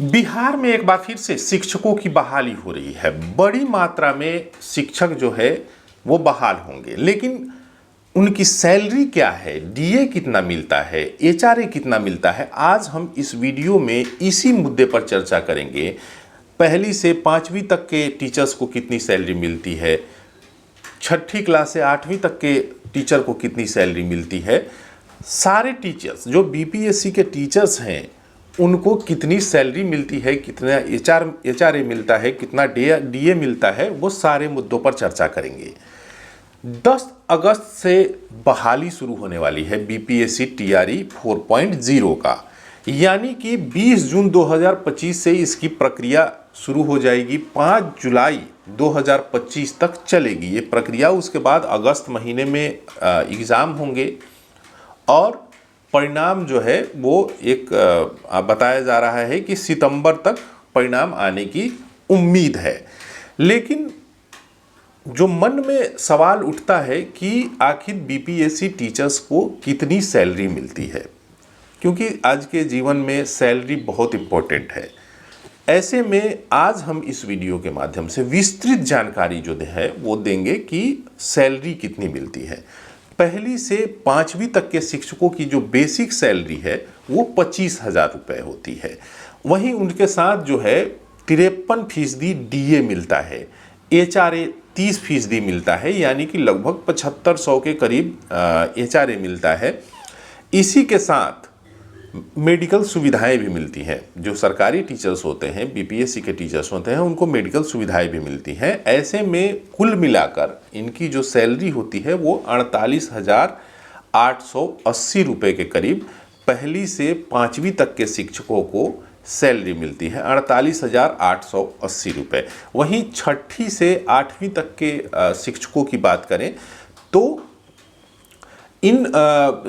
बिहार में एक बार फिर से शिक्षकों की बहाली हो रही है। बड़ी मात्रा में शिक्षक जो है वो बहाल होंगे, लेकिन उनकी सैलरी क्या है, डीए कितना मिलता है, एचआरए कितना मिलता है, आज हम इस वीडियो में इसी मुद्दे पर चर्चा करेंगे। पहली से पाँचवीं तक के टीचर्स को कितनी सैलरी मिलती है, छठी क्लास से आठवीं तक के टीचर को कितनी सैलरी मिलती है, सारे टीचर्स जो बीपीएससी के टीचर्स हैं उनको कितनी सैलरी मिलती है, कितना एचआरए मिलता है, कितना डीए मिलता है, वो सारे मुद्दों पर चर्चा करेंगे। 10 अगस्त से बहाली शुरू होने वाली है बीपीएससी टीआरई 4.0 का, यानी कि 20 जून 2025 से इसकी प्रक्रिया शुरू हो जाएगी। 5 जुलाई 2025 तक चलेगी ये प्रक्रिया। उसके बाद अगस्त महीने में एग्ज़ाम होंगे और परिणाम जो है वो एक बताया जा रहा है कि सितंबर तक परिणाम आने की उम्मीद है। लेकिन जो मन में सवाल उठता है कि आखिर बीपीएससी टीचर्स को कितनी सैलरी मिलती है, क्योंकि आज के जीवन में सैलरी बहुत इम्पोर्टेंट है। ऐसे में आज हम इस वीडियो के माध्यम से विस्तृत जानकारी जो है वो देंगे कि सैलरी कितनी मिलती है। पहली से पाँचवीं तक के शिक्षकों की जो बेसिक सैलरी है वो 25,000 रुपये होती है। वहीं उनके साथ जो है 53% डीए मिलता है, एचआरए 30% मिलता है, यानी कि लगभग 7500 के करीब एचआरए मिलता है। इसी के साथ मेडिकल सुविधाएं भी मिलती हैं। जो सरकारी टीचर्स होते हैं, बीपीएससी के टीचर्स होते हैं, उनको मेडिकल सुविधाएं भी मिलती हैं। ऐसे में कुल मिलाकर इनकी जो सैलरी होती है वो 48,880 रुपये के करीब पहली से पाँचवीं तक के शिक्षकों को सैलरी मिलती है, 48,880 रुपये। वहीं छठी से आठवीं तक के शिक्षकों की बात करें तो इन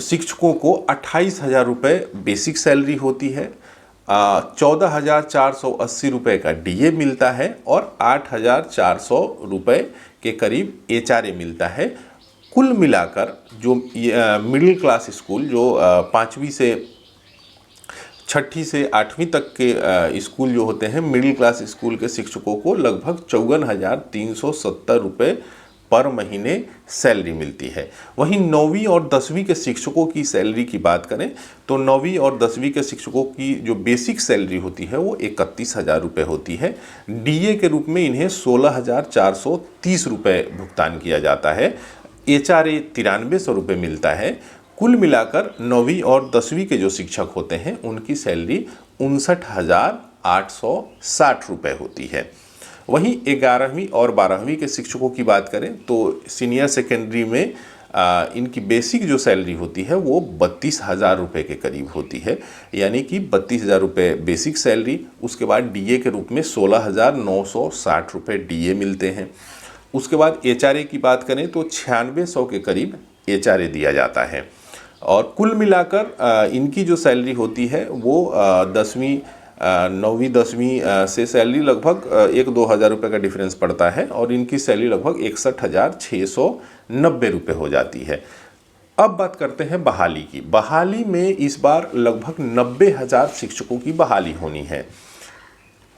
शिक्षकों को 28,000 रुपये बेसिक सैलरी होती है, 14,480 रुपये का डीए मिलता है और 8,400 रुपये के करीब एचआरए मिलता है। कुल मिलाकर जो मिडिल क्लास स्कूल, जो पाँचवीं से छठी से आठवीं तक के स्कूल जो होते हैं, मिडिल क्लास स्कूल के शिक्षकों को लगभग 54,370 रुपये पर महीने सैलरी मिलती है। वहीं 9वीं और 10वीं के शिक्षकों की सैलरी की बात करें तो 9वीं और 10वीं के शिक्षकों की जो बेसिक सैलरी होती है वो 31,000 रुपये होती है। डीए के रूप में इन्हें 16,430 रुपये भुगतान किया जाता है। एचआरए 9300 रुपये मिलता है। कुल मिलाकर 9वीं और 10वीं के जो शिक्षक होते हैं उनकी सैलरी 59,860 रुपये होती है। वहीं 11वीं और 12वीं के शिक्षकों की बात करें तो सीनियर सेकेंडरी में इनकी बेसिक जो सैलरी होती है वो 32,000 रुपये के करीब होती है, यानी कि 32,000 रुपये बेसिक सैलरी। उसके बाद डीए के रूप में 16,960 रुपये डीए मिलते हैं। उसके बाद एचआरए की बात करें तो 9600 के करीब एचआरए दिया जाता है। और कुल मिलाकर इनकी जो सैलरी होती है वो 9वीं 10वीं से सैलरी लगभग 1-2 हज़ार रुपये का डिफरेंस पड़ता है और इनकी सैलरी लगभग 61,690 रुपये हो जाती है। अब बात करते हैं बहाली की। बहाली में इस बार लगभग 90,000 शिक्षकों की बहाली होनी है,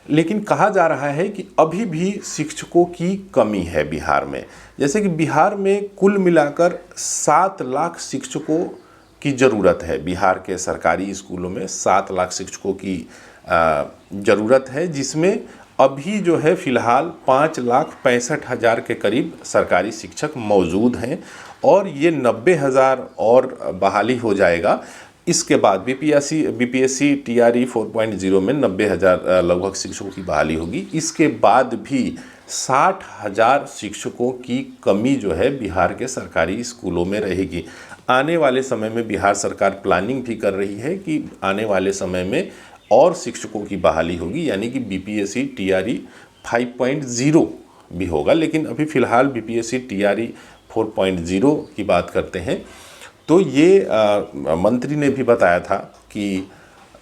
लेकिन कहा जा रहा है कि अभी भी शिक्षकों की कमी है बिहार में। जैसे कि बिहार में कुल मिलाकर 7 लाख शिक्षकों की ज़रूरत है। बिहार के सरकारी स्कूलों में 7 लाख शिक्षकों की ज़रूरत है, जिसमें अभी जो है फ़िलहाल 5,65,000 के करीब सरकारी शिक्षक मौजूद हैं और ये 90,000 और बहाली हो जाएगा। इसके बाद बीपीएससी टीआरई 4.0 में 90,000 लगभग शिक्षकों की बहाली होगी। इसके बाद भी 60,000 शिक्षकों की कमी जो है बिहार के सरकारी स्कूलों में रहेगी। आने वाले समय में बिहार सरकार प्लानिंग भी कर रही है कि आने वाले समय में और शिक्षकों की बहाली होगी, यानी कि बीपीएससी टीआरई 5.0 भी होगा। लेकिन अभी फ़िलहाल बीपीएससी टीआरई 4.0 की बात करते हैं तो ये मंत्री ने भी बताया था कि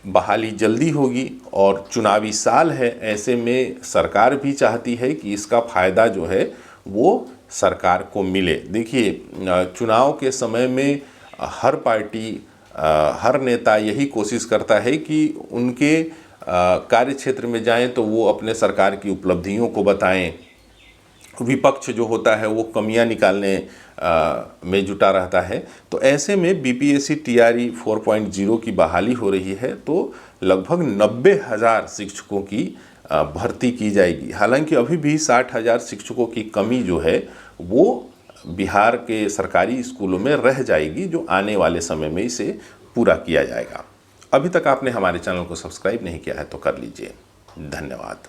बहाली जल्दी होगी और चुनावी साल है। ऐसे में सरकार भी चाहती है कि इसका फ़ायदा जो है वो सरकार को मिले। देखिए, चुनाव के समय में हर पार्टी हर नेता यही कोशिश करता है कि उनके कार्य क्षेत्र में जाएं तो वो अपने सरकार की उपलब्धियों को बताएं। विपक्ष जो होता है वो कमियां निकालने में जुटा रहता है। तो ऐसे में बीपीएससी टीआरई 4.0 की बहाली हो रही है, तो लगभग 90,000 शिक्षकों की भर्ती की जाएगी। हालांकि अभी भी 60,000 शिक्षकों की कमी जो है वो बिहार के सरकारी स्कूलों में रह जाएगी, जो आने वाले समय में इसे पूरा किया जाएगा। अभी तक आपने हमारे चैनल को सब्सक्राइब नहीं किया है तो कर लीजिए। धन्यवाद।